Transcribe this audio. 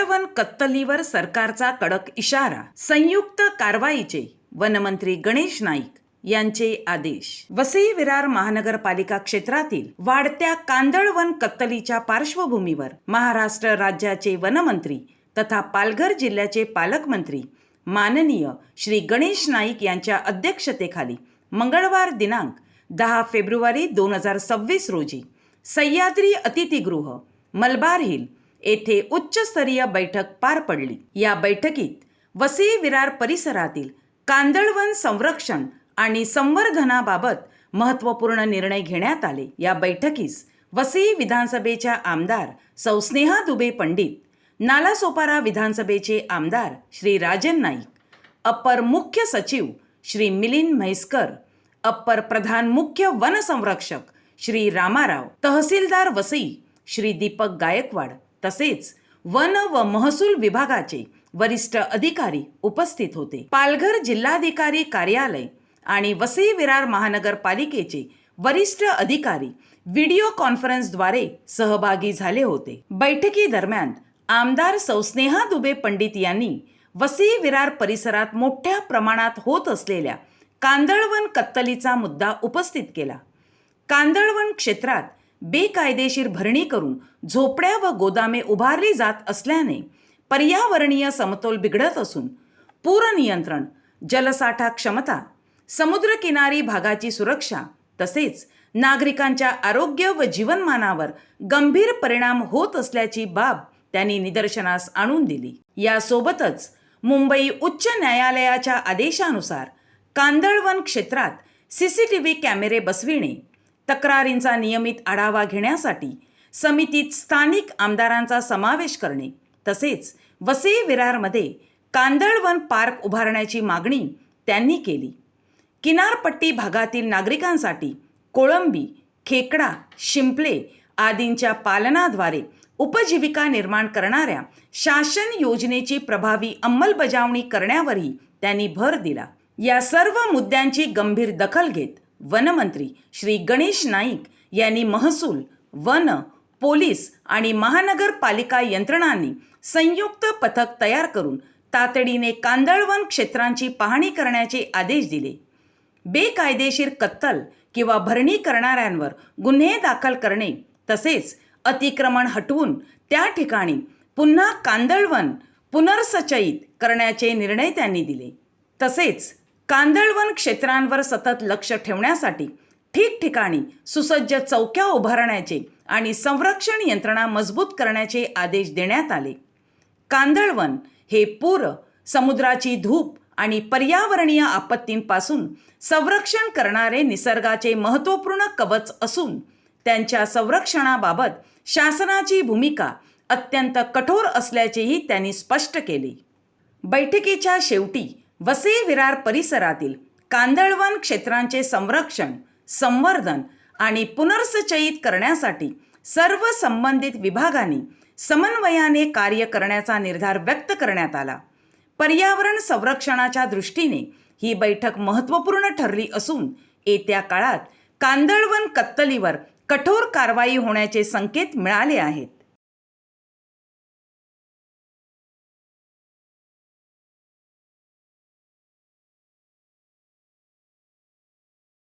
कांदळवन कत्तलीवर सरकारचा कडक इशारा. संयुक्त कारवाईचे वनमंत्री गणेश नाईक यांचे आदेश. वसई विरार महानगरपालिका क्षेत्रातील वाढत्या कांदळवन कत्तलीच्या पार्श्वभूमीवर महाराष्ट्र राज्याचे वनमंत्री तथा पालघर जिल्ह्याचे पालकमंत्री माननीय श्री गणेश नाईक यांच्या अध्यक्षतेखाली मंगळवार दिनांक 10 फेब्रुवारी 2026 रोजी सह्याद्री अतिथीगृह मलबार हिल येथे उच्चस्तरीय बैठक पार पडली. या बैठकीत वसई विरार परिसरातील कांदळवन संरक्षण आणि संवर्धनाबाबत महत्त्वपूर्ण निर्णय घेण्यात आले. या बैठकीस वसई विधानसभेच्या आमदार सौ स्नेहा दुबे पंडित, नालासोपारा विधानसभेचे आमदार श्री राजन नाईक, अप्पर मुख्य सचिव श्री मिलिंद म्हैसकर, अप्पर प्रधान मुख्य वन संरक्षक श्री रामाराव, तहसीलदार वसई श्री दीपक गायकवाड तसेच वन व महसूल विभागाचे वरिष्ठ अधिकारी उपस्थित होते. पालघर जिल्हाधिकारी कार्यालय आणि वसई विरार महानगरपालिकेचे वरिष्ठ अधिकारी व्हिडिओ कॉन्फरन्सद्वारे सहभागी झाले होते. बैठकीदरम्यान आमदार सौ स्नेहा दुबे पंडित यांनी वसई विरार परिसरात मोठ्या प्रमाणात होत असलेल्या कांदळवन कत्तलीचा मुद्दा उपस्थित केला. कांदळवन क्षेत्रात बेकायदेशीर भरणी करून झोपड्या व गोदामे उभारली जात असल्याने पर्यावरणीय समतोल बिघडत असून पूर नियंत्रण, जलसाठा क्षमता, समुद्रकिनारी भागाची सुरक्षा तसेच नागरिकांच्या आरोग्य व जीवनमानावर गंभीर परिणाम होत असल्याची बाब त्यांनी निदर्शनास आणून दिली. यासोबतच मुंबई उच्च न्यायालयाच्या आदेशानुसार कांदळवन क्षेत्रात CCTV कॅमेरे बसविणे, तक्रारींचा नियमित आढावा घेण्यासाठी समितीत स्थानिक आमदारांचा समावेश करणे तसेच वसई विरारमध्ये कांदळवन पार्क उभारण्याची मागणी त्यांनी केली. किनारपट्टी भागातील नागरिकांसाठी कोळंबी, खेकडा, शिंपले आदींच्या पालनाद्वारे उपजीविका निर्माण करणाऱ्या शासन योजनेची प्रभावी अंमलबजावणी करण्यावरही त्यांनी भर दिला. या सर्व मुद्द्यांची गंभीर दखल घेत वनमंत्री श्री गणेश नाईक यांनी महसूल, वन, पोलीस आणि महानगरपालिका यंत्रणांनी संयुक्त पथक तयार करून तातडीने कांदळवन क्षेत्रांची पाहणी करण्याचे आदेश दिले. बेकायदेशीर कत्तल किंवा भरणी करणाऱ्यांवर गुन्हे दाखल करणे तसेच अतिक्रमण हटवून त्या ठिकाणी पुन्हा कांदळवन पुनर्संचयित करण्याचे निर्णय त्यांनी दिले. तसेच कांदळवन क्षेत्रांवर सतत लक्ष ठेवण्यासाठी ठिकठिकाणी सुसज्ज चौक्या उभारण्याचे आणि संरक्षण यंत्रणा मजबूत करण्याचे आदेश देण्यात आले. कांदळवन हे पूर, समुद्राची धूप आणि पर्यावरणीय आपत्तींपासून संरक्षण करणारे निसर्गाचे महत्त्वपूर्ण कवच असून त्यांच्या संरक्षणाबाबत शासनाची भूमिका अत्यंत कठोर असल्याचेही त्यांनी स्पष्ट केले. बैठकीच्या शेवटी वसई विरार परिसरातील कांदळवन क्षेत्रांचे संरक्षण, संवर्धन आणि पुनर्संचयित करण्यासाठी सर्व संबंधित विभागांनी समन्वयाने कार्य करण्याचा निर्धार व्यक्त करण्यात आला. पर्यावरण संरक्षणाच्या दृष्टीने ही बैठक महत्त्वपूर्ण ठरली असून येत्या काळात कांदळवन कत्तलीवर कठोर कारवाई होण्याचे संकेत मिळाले आहेत.